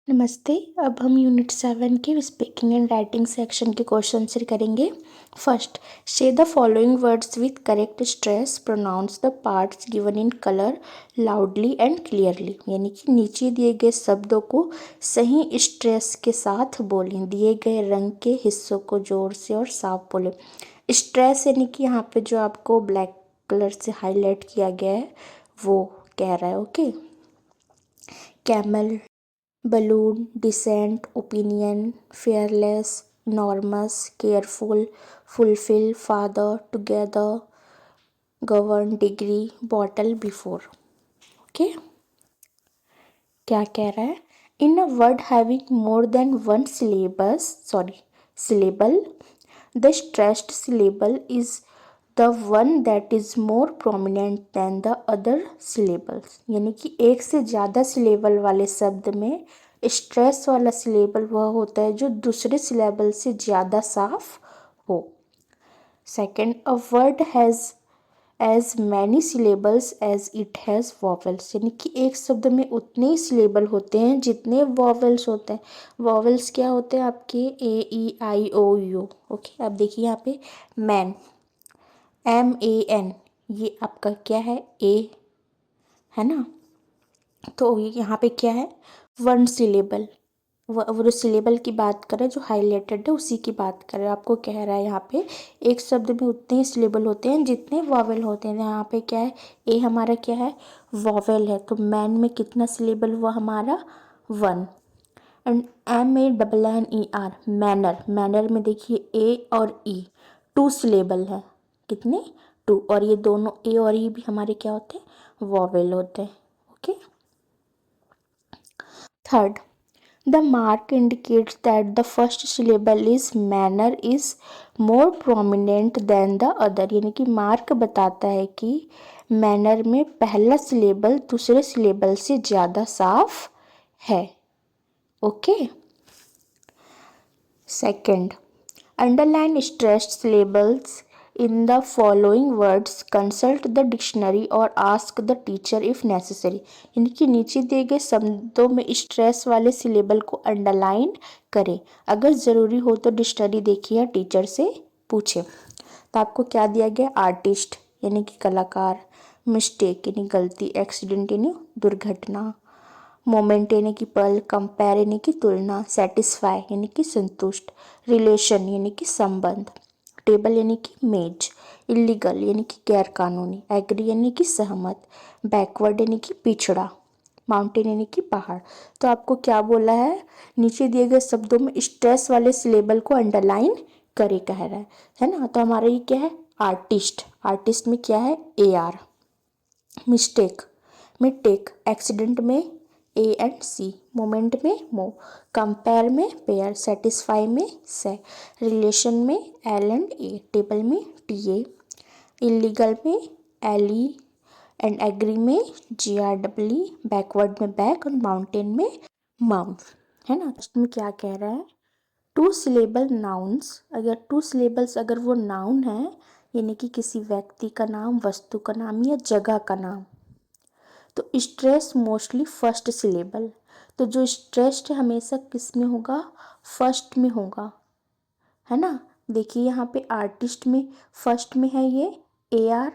नमस्ते। अब हम यूनिट 7 के स्पीकिंग एंड राइटिंग सेक्शन के क्वेश्चन आंसर करेंगे। First, say the following words with correct stress, pronounce the parts given in colour loudly and clearly. यानी कि नीचे दिए गए शब्दों को सही स्ट्रेस के साथ बोलें, दिए गए रंग के हिस्सों को जोर से और साफ बोलें। स्ट्रेस यानी कि यहाँ पे जो आपको ब्लैक कलर से हाईलाइट किया गया है वो कह रहा है। Okay, camel, balloon, decent, opinion, fearless, enormous, careful, fulfill, father, together, govern, degree, bottle, before. Okay, क्या कह रहा है? In a word having more than one syllable, the stressed syllable is the one that is more prominent than the other syllables। यानी कि एक से ज़्यादा syllable वाले शब्द में स्ट्रेस वाला सिलेबल वह होता है जो दूसरे सिलेबल से ज़्यादा साफ हो। Second, a word has as many syllables as it has vowels. यानी कि एक शब्द में उतने ही सिलेबल होते हैं जितने वॉवल्स होते हैं। वॉवल्स क्या होते हैं आपके? AEIOU। ओके, अब देखिए यहाँ पे मैन, MAN, ये आपका क्या है? ए है ना। तो यहाँ पे क्या है? One syllable. वो जो सिलेबल की बात करें जो हाईलाइटेड है उसी की बात करें। आपको कह रहा है यहाँ पे एक शब्द में उतने ही सिलेबल होते हैं जितने वॉवेल होते हैं। यहाँ पे क्या है? ए हमारा क्या है? वॉवेल है। तो मैन में कितना सिलेबल हुआ हमारा? One. And MANNER, manner, manner में देखिए ए और ई टू सिलेबल है। कितने? टू। और ये दोनों ए और ई भी हमारे क्या होते हैं? वॉवेल होते हैं। Okay, third, the mark indicates that the first syllable is manner is more prominent than the other। यानी कि मार्क बताता है कि मैनर में पहला सिलेबल दूसरे सिलेबल से ज़्यादा साफ है। Okay, second, underline stressed syllables in the following words, consult the dictionary और ask the teacher if necessary. यानी कि नीचे दिए गए शब्दों में स्ट्रेस वाले सिलेबल को अंडरलाइन करें, अगर ज़रूरी हो तो डिक्शनरी देखिए या टीचर से पूछें। तो आपको क्या दिया गया? आर्टिस्ट यानी कि कलाकार, मिस्टेक यानी गलती, एक्सीडेंट यानी दुर्घटना, मोमेंट यानी कि पल, कंपेयर यानी कि तुलना, सेटिस्फाई यानी कि संतुष्ट, रिलेशन यानी कि संबंध, टेबल यानी कि मेज, इलीगल यानी कि गैर कानूनी, एग्री यानी कि सहमत, बैकवर्ड यानी कि पिछड़ा, माउंटेन यानी कि पहाड़। तो आपको क्या बोला है? नीचे दिए गए शब्दों में स्ट्रेस वाले सिलेबल को अंडरलाइन करे कह रहा है ना। तो हमारा ये क्या है? आर्टिस्ट। आर्टिस्ट में क्या है? AR। मिस्टेक में टेक, एक्सीडेंट में AC, मोमेंट में मो, कंपेयर में पेयर, सेटिस्फाई में से, रिलेशन में L&A, टेबल में TA, इलीगल में LE एंड एग्री में GREE, बैकवर्ड में बैक और माउंटेन में माउंट। है ना। इसमें क्या कह रहा है? टू सिलेबल नाउन्स, अगर टू सिलेबल्स अगर वो नाउन है यानी कि किसी व्यक्ति का नाम, वस्तु का नाम या जगह का नाम, तो स्ट्रेस मोस्टली फर्स्ट सिलेबल। तो जो स्ट्रेस्ड हमेशा किस में होगा? फर्स्ट में होगा, है ना। देखिए यहाँ पे आर्टिस्ट में फर्स्ट में है ये AR,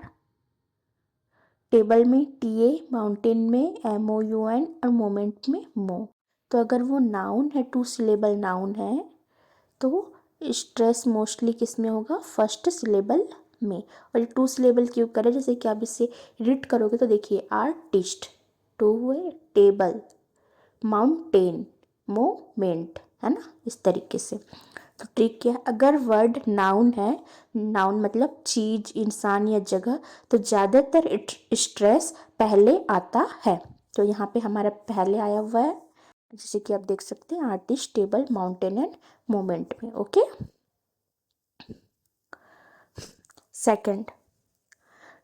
टेबल में TA, माउंटेन में MOUN और मोमेंट में मो। तो अगर वो नाउन है, टू सिलेबल नाउन है, तो स्ट्रेस मोस्टली किस में होगा? फर्स्ट सिलेबल में। और ये टू सिलेबल क्यों करें? जैसे कि आप इसे रीड करोगे तो देखिए आर्टिस्ट, टू हुए, टेबल, माउंटेन, मोमेंट, है ना, इस तरीके से। तो ट्रिक क्या है? अगर वर्ड नाउन है, नाउन मतलब चीज, इंसान या जगह, तो ज़्यादातर स्ट्रेस पहले आता है। तो यहाँ पे हमारा पहले आया हुआ है, जैसे कि आप देख सकते हैं artist, table, mountain and moment में। Okay, second,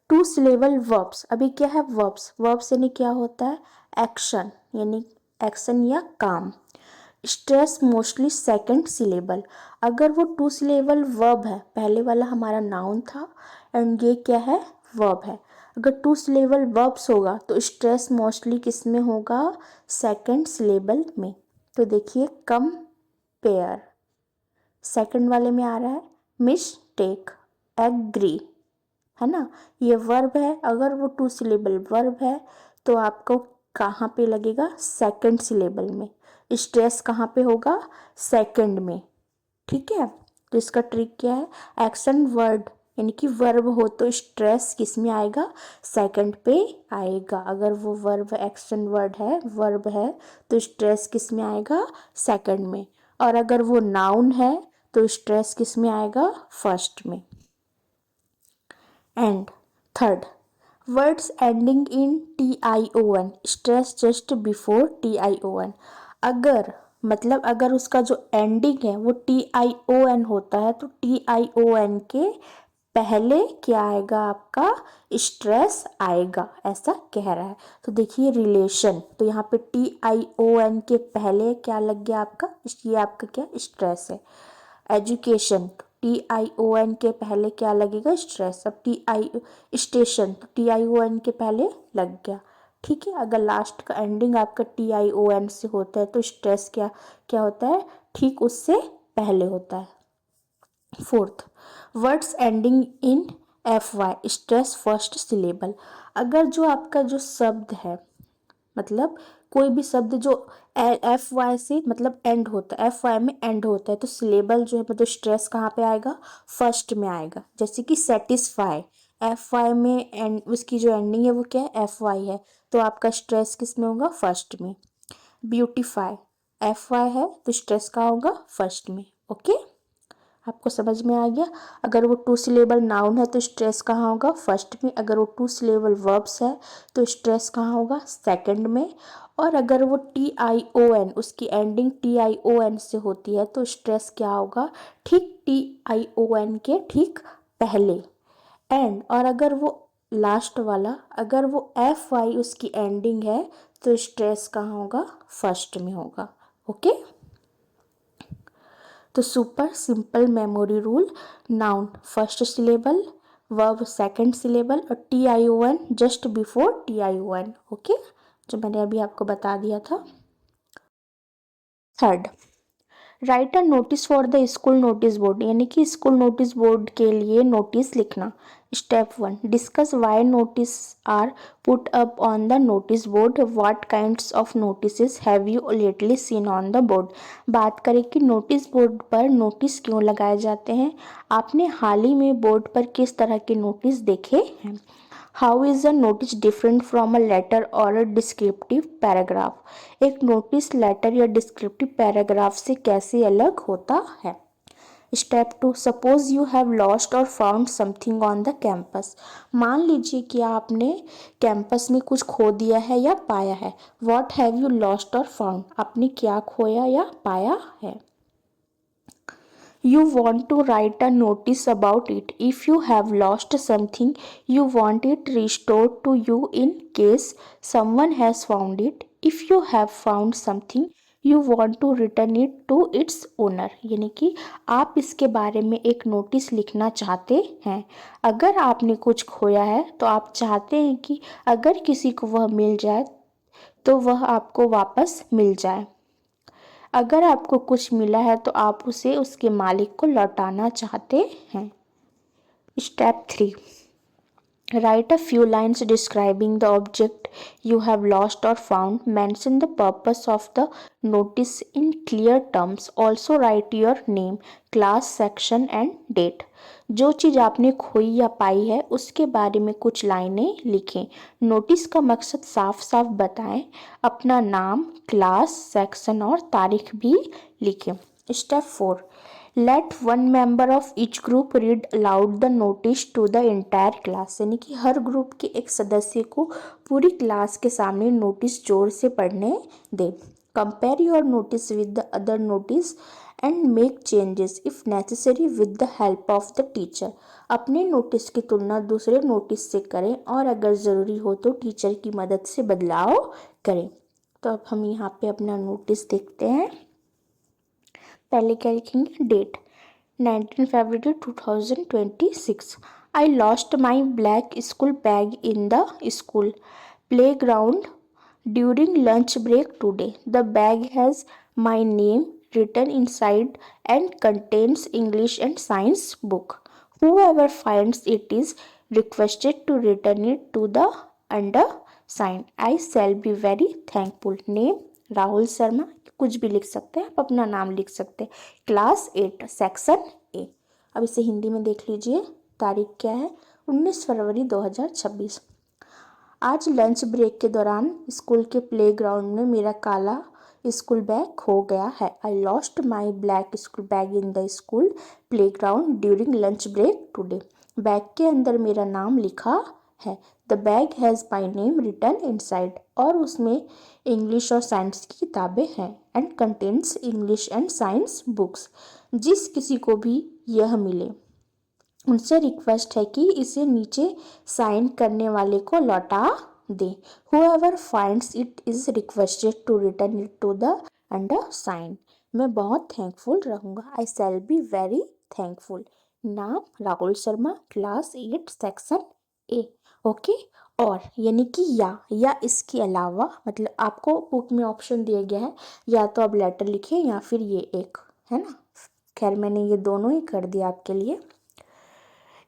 two syllable verbs. अभी क्या है? वर्ब्स। वर्ब्स यानी क्या होता है? एक्शन, यानी एक्शन या काम। Stress mostly second syllable. अगर वो टू सिलेबल वर्ब है, पहले वाला हमारा नाउन था एंड ये क्या है? वर्ब है। अगर टू सिलेबल वर्ब्स होगा तो स्ट्रेस मोस्टली किस में होगा? सेकंड सिलेबल में। तो देखिए कंपेयर। सेकंड वाले में आ रहा है मिस्टेक, एग्री, है ना। ये वर्ब है, अगर वो 2 सिलेबल वर्ब है तो आपको कहाँ पे लगेगा, सेकंड सिलेबल में। स्ट्रेस कहाँ पे होगा, सेकंड में, ठीक है। तो इसका ट्रिक क्या है, एक्शन वर्ड यानी कि वर्ब हो तो स्ट्रेस किस में आएगा, सेकंड पे आएगा। अगर वो वर्ब एक्शन वर्ड है, वर्ब है, तो स्ट्रेस किस में आएगा, सेकंड में। और अगर वो नाउन है तो स्ट्रेस किस में आएगा, फर्स्ट में। And third, words ending in TION, stress just before TION। अगर मतलब अगर उसका जो एंडिंग है वो TION होता है तो TION के पहले क्या आएगा, आपका स्ट्रेस आएगा, ऐसा कह रहा है। तो देखिए रिलेशन, तो यहाँ पे TION के पहले क्या लग गया आपका, ये आपका क्या स्ट्रेस है। एजुकेशन, TION के पहले क्या लगेगा, स्ट्रेस। अब स्टेशन, तो TION के पहले लग गया, ठीक है। अगर लास्ट का एंडिंग आपका TION से होता है तो स्ट्रेस क्या क्या होता है, ठीक उससे पहले होता है। Fourth, words ending in FY, stress first syllable. अगर जो आपका जो शब्द है, मतलब कोई भी शब्द जो FY से मतलब एंड होता है, FY में एंड होता है, तो सिलेबल जो है मतलब स्ट्रेस कहाँ पे आएगा, फर्स्ट में आएगा। जैसे कि सेटिस्फाई, FY में एंड उसकी जो एंडिंग है वो क्या है, FY है, तो आपका स्ट्रेस किस में होगा, फर्स्ट में। ब्यूटीफाई, FY है तो स्ट्रेस कहाँ होगा, फर्स्ट में। ओके, आपको समझ में आ गया। अगर वो 2 सिलेबल नाउन है तो स्ट्रेस कहाँ होगा, फर्स्ट में। अगर वो 2 सिलेबल वर्ब्स है तो स्ट्रेस कहाँ होगा, सेकंड में। और अगर वो TION, उसकी एंडिंग TION से होती है तो स्ट्रेस क्या होगा, ठीक TION के ठीक पहले। एंड और अगर वो लास्ट वाला, अगर वो FY उसकी एंडिंग है तो स्ट्रेस कहाँ होगा, फर्स्ट में होगा। ओके, तो super simple memory rule, noun first syllable, verb second syllable और TION just before TION। Okay, जो मैंने अभी आपको बता दिया था। Third, write a notice for the school notice board, यानी कि स्कूल नोटिस बोर्ड के लिए नोटिस लिखना। Step 1, discuss why notice are put up on the notice board, what kinds of notice have you lately seen on the board. बात करें कि notice board पर notice क्यों लगाए जाते हैं, आपने हाल ही में बोर्ड पर किस तरह के नोटिस देखे हैं। How is a notice different from a letter और अ डिस्क्रिप्टिव पैराग्राफ, एक नोटिस लेटर या डिस्क्रिप्टिव पैराग्राफ से कैसे अलग होता है। Step 2, suppose you have lost और found something on the campus, मान लीजिए कि आपने कैंपस में कुछ खो दिया है या पाया है। व्हाट हैव यू लॉस्ट और फाउंड, आपने क्या खोया या पाया है। You want to write a notice about it. If you have lost something, you want it restored to you in case someone has found it. If you have found something, you want to return it to its owner. यानी कि आप इसके बारे में एक notice लिखना चाहते हैं। अगर आपने कुछ खोया है तो आप चाहते हैं कि अगर किसी को वह मिल जाए तो वह आपको वापस मिल जाए। अगर आपको कुछ मिला है तो आप उसे उसके मालिक को लौटाना चाहते हैं। Step 3, write a few lines describing the object you have lost or found. Mention the purpose of the notice in clear terms. Also write your name, class, section and date. जो चीज़ आपने खोई या पाई है उसके बारे में कुछ लाइनें लिखें। नोटिस का मकसद साफ साफ बताएं। अपना नाम, क्लास, सेक्शन और तारीख भी लिखें। Step 4, let one member of each group read aloud the notice to the entire class, यानी कि हर ग्रुप के एक सदस्य को पूरी क्लास के सामने नोटिस जोर से पढ़ने दें। Compare your notice with the other notice and make changes if necessary with the help of the teacher, अपने नोटिस की तुलना दूसरे नोटिस से करें और अगर ज़रूरी हो तो टीचर की मदद से बदलाव करें। तो अब हम यहाँ पे अपना नोटिस देखते हैं। पहले क्या लिखेंगे, डेट 19 फरवरी 2026। I lost my black school bag in the school playground During lunch break today, the bag has my name written inside and contains English and science book. Whoever finds it is requested to return it to the undersigned. I shall be very thankful. Name Rahul Sharma. कुछ भी लिख सकते हैं, आप अपना नाम लिख सकते हैं. Class 8 section A. अब इसे हिंदी में देख लीजिए. तारीख क्या है? 19 फरवरी 2026. आज लंच ब्रेक के दौरान स्कूल के प्लेग्राउंड में मेरा काला स्कूल बैग खो गया है. I lost my black school bag in the school playground during lunch break today. Bag के अंदर मेरा नाम लिखा है. The bag has my name written inside. और उसमें इंग्लिश और साइंस की किताबें हैं. And contains English and science books. जिस किसी को भी यह मिले उनसे रिक्वेस्ट है कि इसे नीचे साइन करने वाले को लौटा दें. Whoever finds it is requested to return it to the undersigned. मैं बहुत थैंकफुल रहूँगा. I shall be very thankful. नाम Rahul Sharma, class 8 section A. Okay. और यानी कि या इसके अलावा, मतलब आपको बुक में ऑप्शन दिया गया है या तो आप लेटर लिखें या फिर ये एक है ना. खैर मैंने ये दोनों ही कर दिया आपके लिए.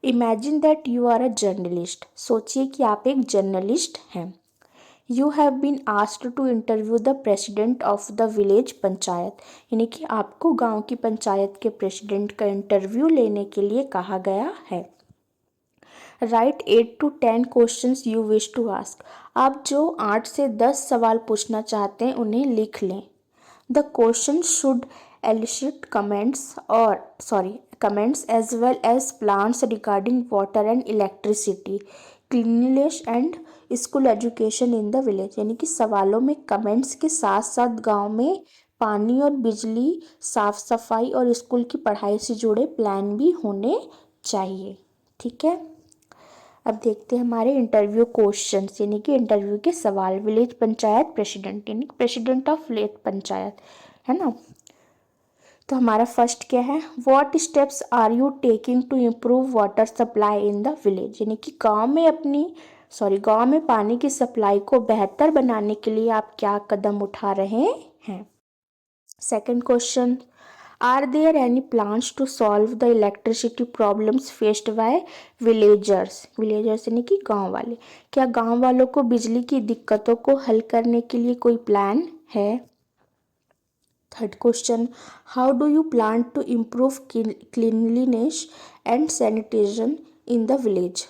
Imagine that you are a journalist. सोचिए कि आप एक जर्नलिस्ट हैं. You have been asked to interview the president of the village panchayat. यानी कि आपको गांव की पंचायत के प्रेसिडेंट का इंटरव्यू लेने के लिए कहा गया है. Write 8 to 10 questions you wish to ask. आप जो 8 से 10 सवाल पूछना चाहते हैं उन्हें लिख लें. The question should elicit comments as well as plans regarding water and electricity, cleanliness and school education in the village. यानी कि सवालों में कमेंट्स के साथ साथ गांव में पानी और बिजली, साफ सफाई और स्कूल की पढ़ाई से जुड़े प्लान भी होने चाहिए. ठीक है. अब देखते हैं हमारे इंटरव्यू क्वेश्चंस, यानी कि इंटरव्यू के सवाल. विलेज पंचायत प्रेसिडेंट, यानी प्रेसिडेंट ऑफ विलेज पंचायत है ना. तो हमारा फर्स्ट क्या है? What steps are you taking to improve water supply in the village. यानी कि गांव में पानी की सप्लाई को बेहतर बनाने के लिए आप क्या कदम उठा रहे हैं. Second question, are there any plans to solve the electricity problems faced by villagers. Villagers यानी कि गांव वाले. क्या गांव वालों को बिजली की दिक्कतों को हल करने के लिए कोई प्लान है. Third question, how do you plan to improve cleanliness and sanitation in the village.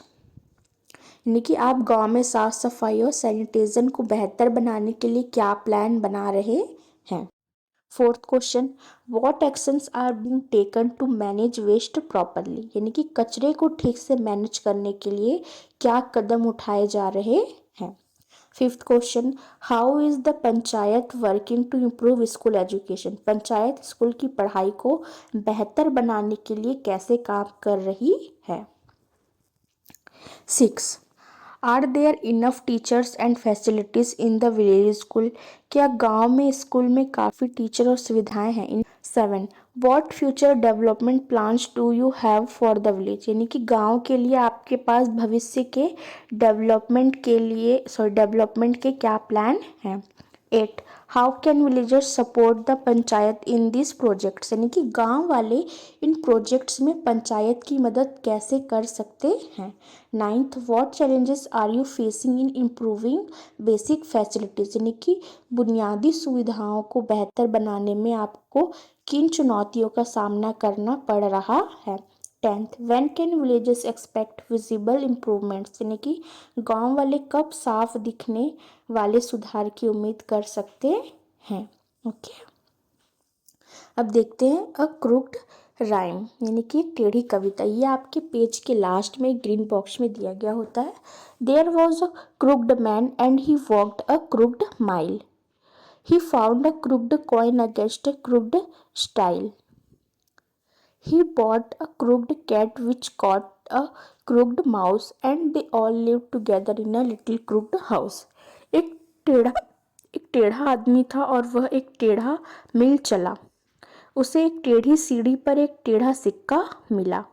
यानी कि आप गांव में साफ सफाई और सैनिटेशन को बेहतर बनाने के लिए क्या प्लान बना रहे हैं. Fourth question, what actions are being taken to manage waste properly. यानी कि कचरे को ठीक से मैनेज करने के लिए क्या कदम उठाए जा रहे हैं. Fifth question, how is the panchayat working to improve school education. Panchayat school की पढ़ाई को बेहतर बनाने के लिए कैसे काम कर रही है. 6. Are there enough teachers and facilities in the village school. क्या गांव में स्कूल में काफ़ी टीचर और सुविधाएं हैं. 7. What future development plans do you have for the village. यानी कि गांव के लिए आपके पास भविष्य के डेवलपमेंट के क्या प्लान हैं. 8. How can villagers support the panchayat in this projects. यानी कि गांव वाले इन प्रोजेक्ट्स में पंचायत की मदद कैसे कर सकते हैं. 9th, what challenges are you facing in improving basic facilities. यानी कि बुनियादी सुविधाओं को बेहतर बनाने में आपको किन चुनौतियों का सामना करना पड़ रहा है. 10th, when can villages expect visible improvements. यानी कि गांव वाले कब साफ दिखने वाले सुधार की उम्मीद कर सकते हैं. ओके. अब देखते हैं अ क्रुक्ड राइम, यानी कि टेढ़ी कविता. ये आपके पेज के लास्ट में ग्रीन बॉक्स में दिया गया होता है. There was a crooked man and he walked a crooked mile. He found a crooked coin against a crooked stile. He bought a crooked cat which caught a crooked mouse and they all lived together in a little crooked house. एक टेढ़ा आदमी था और वह एक टेढ़ा मिल चला. उसे एक टेढ़ी सीढ़ी पर एक टेढ़ा सिक्का मिला.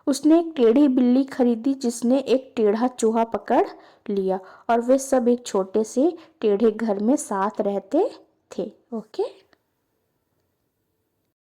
उसने एक टेढ़ी बिल्ली खरीदी जिसने एक टेढ़ा चूहा पकड़ लिया और वे सब एक छोटे से टेढ़े घर में साथ रहते थे। ओके।